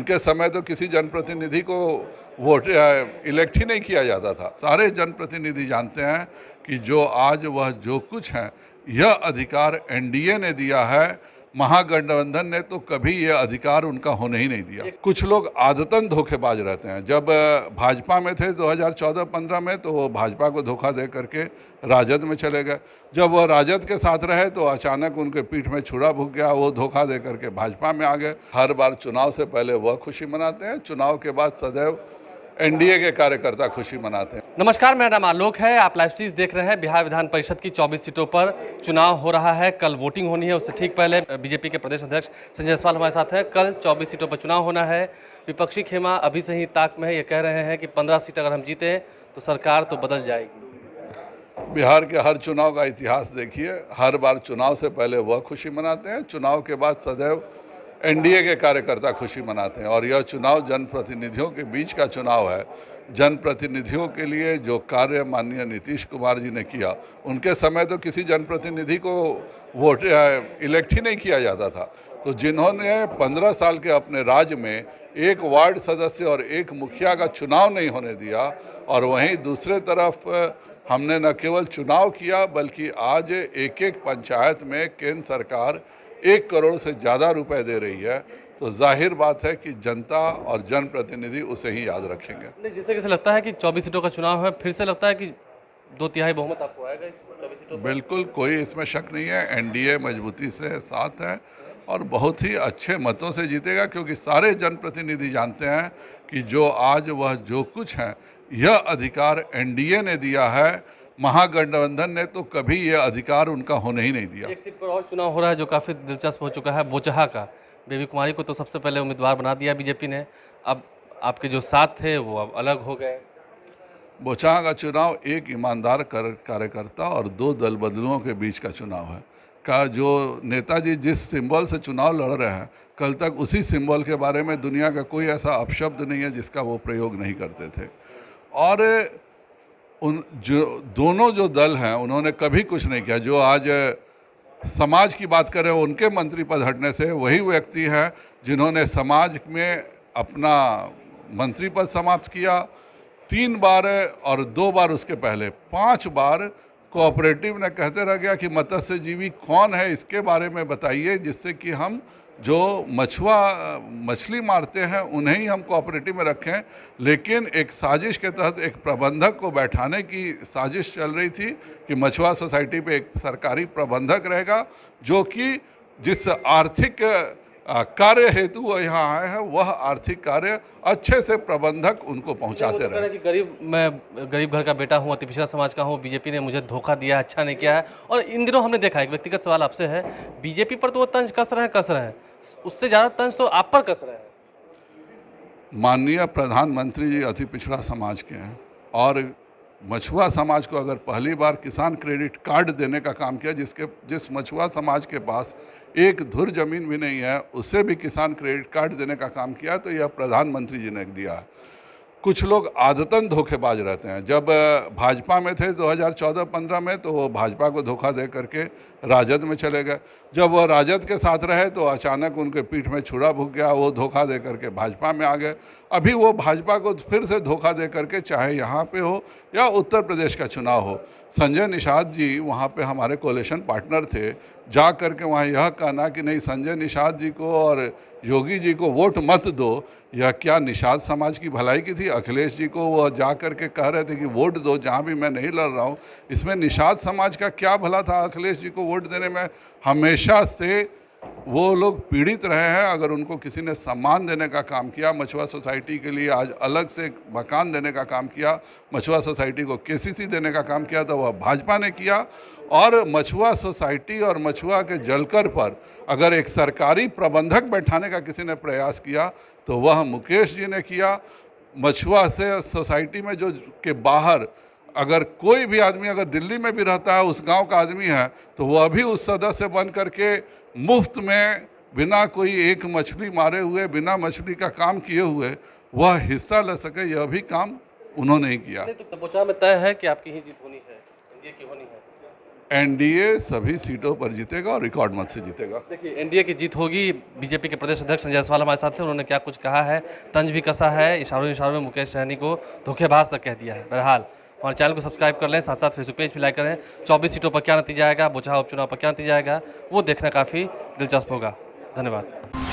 उनके समय तो किसी जनप्रतिनिधि को वोट इलेक्ट ही नहीं किया जाता था। सारे जनप्रतिनिधि जानते हैं कि जो आज वह जो कुछ है, यह अधिकार एनडीए ने दिया है। महागठबंधन ने तो कभी यह अधिकार उनका होने ही नहीं दिया। कुछ लोग आदतन धोखेबाज रहते हैं। जब भाजपा में थे 2014-15 में, तो वो भाजपा को धोखा दे करके राजद में चले गए। जब वह राजद के साथ रहे तो अचानक उनके पीठ में छुरा भुक गया, वो धोखा दे करके भाजपा में आ गए। हर बार चुनाव से पहले वह खुशी मनाते हैं, चुनाव के बाद सदैव एनडीए के कार्यकर्ता खुशी मनाते हैं। नमस्कार, मेरा नाम आलोक है। आप लाइव स्ट्रीम देख रहे हैं। बिहार विधान परिषद की 24 सीटों पर चुनाव हो रहा है। कल वोटिंग होनी है, उससे ठीक पहले बीजेपी के प्रदेश अध्यक्ष संजय जायसवाल हमारे साथ हैं। कल 24 सीटों पर चुनाव होना है। विपक्षी खेमा अभी से ही ताक में है। ये कह रहे हैं कि 15 सीट अगर हम जीते तो सरकार तो बदल जाएगी। बिहार के हर चुनाव का इतिहास देखिए, हर बार चुनाव से पहले वह खुशी मनाते हैं, चुनाव के बाद सदैव एनडीए के कार्यकर्ता खुशी मनाते हैं। और यह चुनाव जनप्रतिनिधियों के बीच का चुनाव है। जनप्रतिनिधियों के लिए जो कार्य माननीय नीतीश कुमार जी ने किया, उनके समय तो किसी जनप्रतिनिधि को वोट इलेक्ट ही नहीं किया जाता था। तो जिन्होंने 15 साल के अपने राज्य में एक वार्ड सदस्य और एक मुखिया का चुनाव नहीं होने दिया, और वहीं दूसरे तरफ हमने न केवल चुनाव किया बल्कि आज एक एक पंचायत में केंद्र सरकार 1 करोड़ से ज़्यादा रुपए दे रही है, तो जाहिर बात है कि जनता और जनप्रतिनिधि उसे ही याद रखेंगे। नहीं, जिससे कैसे लगता है कि 24 सीटों का चुनाव है, फिर से लगता है कि 2/3 बहुमत आपको आएगा इस 24 सीटों पर? बिल्कुल, कोई इसमें शक नहीं है। एनडीए मजबूती से साथ है और बहुत ही अच्छे मतों से जीतेगा, क्योंकि सारे जनप्रतिनिधि जानते हैं कि जो आज वह जो कुछ है, यह अधिकार एनडीए ने दिया है। महागठबंधन ने तो कभी यह अधिकार उनका होने ही नहीं दिया। एक सीट पर और चुनाव हो रहा है जो काफ़ी दिलचस्प हो चुका है, बोचहा का। बेबी कुमारी को तो सबसे पहले उम्मीदवार बना दिया बीजेपी ने। अब आपके जो साथ थे वो अब अलग हो गए। बोचहा का चुनाव एक ईमानदार कार्यकर्ता और 2 दल बदलुओं के बीच का चुनाव है। का जो नेताजी जिस सिंबल से चुनाव लड़ रहे हैं, कल तक उसी सिंबल के बारे में दुनिया का कोई ऐसा अपशब्द नहीं है जिसका वो प्रयोग नहीं करते थे। और उन जो दोनों जो दल हैं, उन्होंने कभी कुछ नहीं किया। जो आज समाज की बात करें, उनके मंत्री पद हटने से वही व्यक्ति हैं जिन्होंने समाज में अपना मंत्री पद समाप्त किया। 3 बार और 2 बार उसके पहले 5 बार कोऑपरेटिव ने कहते रह गया कि मत्स्यजीवी कौन है, इसके बारे में बताइए, जिससे कि हम जो मछली मारते हैं उन्हें ही हम कोऑपरेटिव में रखें। लेकिन एक साजिश के तहत एक प्रबंधक को बैठाने की साजिश चल रही थी कि मछुआ सोसाइटी पे एक सरकारी प्रबंधक रहेगा, जो कि जिस आर्थिक कार्य हेतु वो यहाँ आए हैं, वह आर्थिक कार्य अच्छे से प्रबंधक उनको पहुँचाते रहे। कि मैं गरीब घर का बेटा हूँ, अति पिछड़ा समाज का हूँ, बीजेपी ने मुझे धोखा दिया, अच्छा नहीं किया है। और इन दिनों हमने देखा, एक व्यक्तिगत सवाल आपसे है, बीजेपी पर तो वो तंज कस रहे हैं, उससे ज़्यादा तंज तो आप पर कस रहे हैं। माननीय प्रधानमंत्री जी अति पिछड़ा समाज के हैं, और मछुआ समाज को अगर पहली बार किसान क्रेडिट कार्ड देने का काम किया, जिस मछुआ समाज के पास एक धुर जमीन भी नहीं है, उससे भी किसान क्रेडिट कार्ड देने का काम किया, तो यह प्रधानमंत्री जी ने दिया है। कुछ लोग आदतन धोखेबाज रहते हैं। जब भाजपा में थे 2014-15 में, तो वो भाजपा को धोखा दे करके राजद में चले गए। जब वह राजद के साथ रहे तो अचानक उनके पीठ में छुरा भुक गया, वो धोखा दे करके भाजपा में आ गए। अभी वो भाजपा को फिर से धोखा दे करके, चाहे यहाँ पे हो या उत्तर प्रदेश का चुनाव हो, संजय निषाद जी वहाँ पे हमारे कोalition पार्टनर थे, जा करके वहाँ यह कहना कि नहीं, संजय निषाद जी को और योगी जी को वोट मत दो, यह क्या निषाद समाज की भलाई की थी? अखिलेश जी को वो जा करके कह रहे थे कि वोट दो जहाँ भी मैं नहीं लड़ रहा हूँ। इसमें निषाद समाज का क्या भला था अखिलेश जी को वोट देने में? हमेशा से वो लोग पीड़ित रहे हैं। अगर उनको किसी ने सम्मान देने का काम किया, मछुआ सोसाइटी के लिए आज अलग से एक मकान देने का काम किया, मछुआ सोसाइटी को केसीसी देने का काम किया, तो वह भाजपा ने किया। और मछुआ सोसाइटी और मछुआ के जलकर पर अगर एक सरकारी प्रबंधक बैठाने का किसी ने प्रयास किया, तो वह मुकेश जी ने किया। मछुआ से सोसाइटी में जो के बाहर अगर कोई भी आदमी अगर दिल्ली में भी रहता है, उस गांव का आदमी है, तो वह भी उस सदस्य बन करके मुफ्त में बिना कोई एक मछली मारे हुए, बिना मछली का काम किए हुए वह हिस्सा ले सके, यह भी काम उन्होंने ही किया। तो बोचहा में तय है कि आपकी ही जीत होनी है, एनडीए की होनी है। एनडीए सभी सीटों पर जीतेगा और रिकॉर्ड मत से जीतेगा। देखिए एनडीए की जीत होगी। बीजेपी के प्रदेश अध्यक्ष संजय जायसवाल हमारे साथ थे, उन्होंने क्या कुछ कहा है, तंज भी कसा है, इशारों इशारों में मुकेश सहनी को धोखेबाज तक कह दिया है। बहरहाल हमारे चैनल को सब्सक्राइब कर लें, साथ साथ फेसबुक पेज भी लाइक करें। 24 सीटों पर क्या नतीजा आएगा, बोचहा उपचुनाव पर क्या नतीजा आएगा, वो देखना काफ़ी दिलचस्प होगा। धन्यवाद।